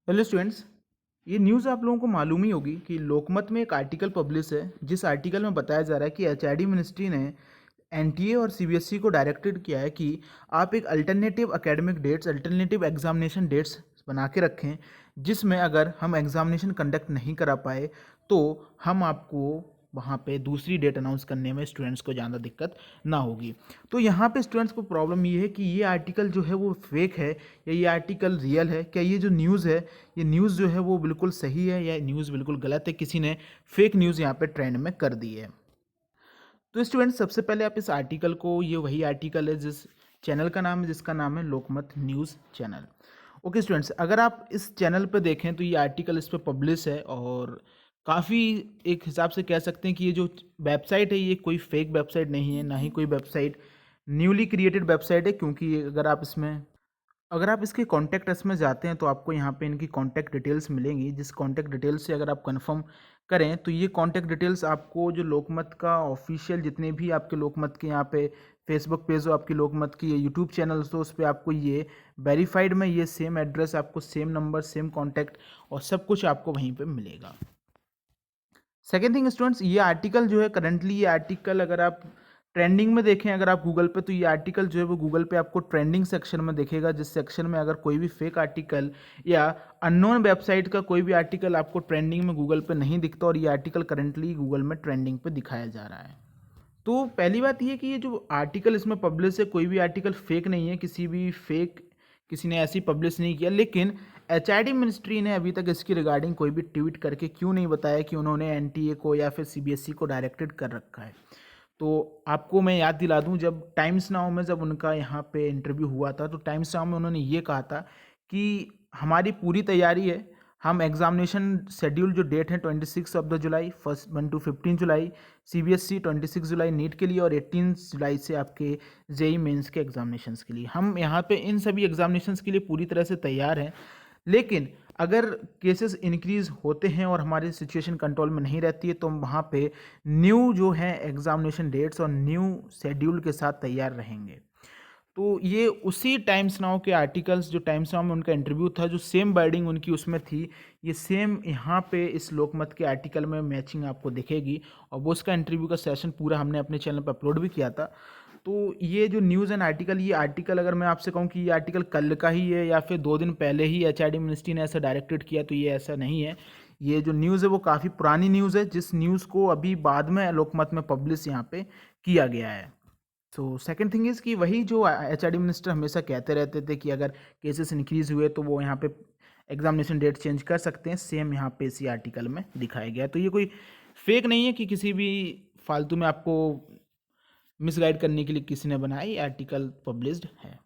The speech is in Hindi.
Hello students. ये न्यूज़ आप लोगों को मालूम ही होगी कि लोकमत में एक आर्टिकल पब्लिश है जिस आर्टिकल में बताया जा रहा है कि एचआरडी मिनिस्ट्री ने एनटीए और सीबीएसई को डायरेक्टेड किया है कि आप एक alternative academic dates alternative examination dates बना के रखें, जिसमें अगर हम एग्जामिनेशन कंडक्ट नहीं करा पाए तो हम आपको वहाँ पे दूसरी डेट अनाउंस करने में स्टूडेंट्स को ज़्यादा दिक्कत ना होगी। तो यहाँ पे स्टूडेंट्स को प्रॉब्लम ये है कि ये आर्टिकल जो है वो फेक है या ये आर्टिकल रियल है, क्या ये जो न्यूज़ है ये न्यूज़ जो है वो बिल्कुल सही है या न्यूज़ बिल्कुल गलत है, किसी ने फेक न्यूज़ यहाँ पे ट्रेंड में कर दी है। तो स्टूडेंट सबसे पहले आप इस आर्टिकल को, ये वही आर्टिकल है जिस चैनल का नाम है जिसका नाम है लोकमत न्यूज़ चैनल। ओके स्टूडेंट्स, अगर आप इस चैनल पर देखें तो ये आर्टिकल इस पर पब्लिश है और काफ़ी एक हिसाब से कह सकते हैं कि ये जो वेबसाइट है ये कोई फेक वेबसाइट नहीं है, ना ही कोई वेबसाइट न्यूली क्रिएटेड वेबसाइट है, क्योंकि अगर आप इसके कॉन्टैक्ट अस में जाते हैं तो आपको यहाँ पे इनकी कॉन्टैक्ट डिटेल्स मिलेंगी, जिस कॉन्टैक्ट डिटेल्स से अगर आप कंफर्म करें तो ये कॉन्टैक्ट डिटेल्स आपको जो लोकमत का ऑफिशियल जितने भी आपके लोकमत के यहाँ पे फेसबुक पेज हो, आपकी लोकमत की, ये यूट्यूब चैनल्स हो, उस पर आपको ये वेरीफाइड में ये सेम एड्रेस, आपको सेम नंबर, सेम कॉन्टैक्ट और सब कुछ आपको वहीं पर मिलेगा। सेकेंड थिंग स्टूडेंट्स, ये आर्टिकल जो है करंटली, ये आर्टिकल अगर आप ट्रेंडिंग में देखें अगर आप गूगल पे, तो ये आर्टिकल जो है वो गूगल पे आपको ट्रेंडिंग सेक्शन में दिखेगा, जिस सेक्शन में अगर कोई भी फेक आर्टिकल या अननोन वेबसाइट का कोई भी आर्टिकल आपको ट्रेंडिंग में गूगल पे नहीं दिखता, और ये आर्टिकल करंटली गूगल में ट्रेंडिंग पे दिखाया जा रहा है। तो पहली बात ये कि ये जो आर्टिकल इसमें पब्लिश है, कोई भी आर्टिकल फेक नहीं है, किसी ने ऐसी पब्लिश नहीं किया। लेकिन एचआरडी मिनिस्ट्री ने अभी तक इसकी रिगार्डिंग कोई भी ट्वीट करके क्यों नहीं बताया कि उन्होंने एनटीए को या फिर सीबीएसई को डायरेक्टेड कर रखा है। तो आपको मैं याद दिला दूं, जब टाइम्स नाउ में जब उनका यहाँ पे इंटरव्यू हुआ था तो टाइम्स नाउ में उन्होंने ये कहा था कि हमारी पूरी तैयारी है, हम एग्जामिनेशन शेड्यूल जो डेट है 26 of the July, 1 to 15 July CBSE, 26 जुलाई नीट के लिए और 18 जुलाई से आपके जेई मेंस के एग्जामिनेशंस के लिए, हम यहाँ पे इन सभी एग्जामिनेशंस के लिए पूरी तरह से तैयार हैं। लेकिन अगर केसेस इंक्रीज होते हैं और हमारी सिचुएशन कंट्रोल में नहीं रहती है तो हम वहाँ पे न्यू जो है एग्जामिनेशन डेट्स और न्यू शेड्यूल के साथ तैयार रहेंगे। तो ये उसी टाइम्स नाउ के आर्टिकल्स, जो टाइम्स नाउ में उनका इंटरव्यू था, जो सेम वर्डिंग उनकी उसमें थी, ये सेम यहाँ पे इस लोकमत के आर्टिकल में मैचिंग आपको दिखेगी। और वो उसका इंटरव्यू का सेशन पूरा हमने अपने चैनल पर अपलोड भी किया था। तो ये जो न्यूज़ एंड आर्टिकल, ये आर्टिकल अगर मैं आपसे कहूँ कि ये आर्टिकल कल का ही है या फिर 2 दिन पहले ही एचआरडी मिनिस्ट्री ने ऐसा डायरेक्टेड किया, तो ये ऐसा नहीं है। ये जो न्यूज़ है वो काफ़ी पुरानी न्यूज़ है, जिस न्यूज़ को अभी बाद में लोकमत में पब्लिश यहाँ पे किया गया है। सो सेकंड थिंग इज़ कि वही जो एचआरडी मिनिस्टर हमेशा कहते रहते थे कि अगर केसेस इंक्रीज हुए तो वो यहाँ पे एग्जामिनेशन डेट चेंज कर सकते हैं, सेम यहाँ पे इसी आर्टिकल में दिखाया गया है। तो ये कोई फेक नहीं है कि किसी भी फालतू में आपको मिसगाइड करने के लिए किसी ने बनाया, ये आर्टिकल पब्लिश्ड है।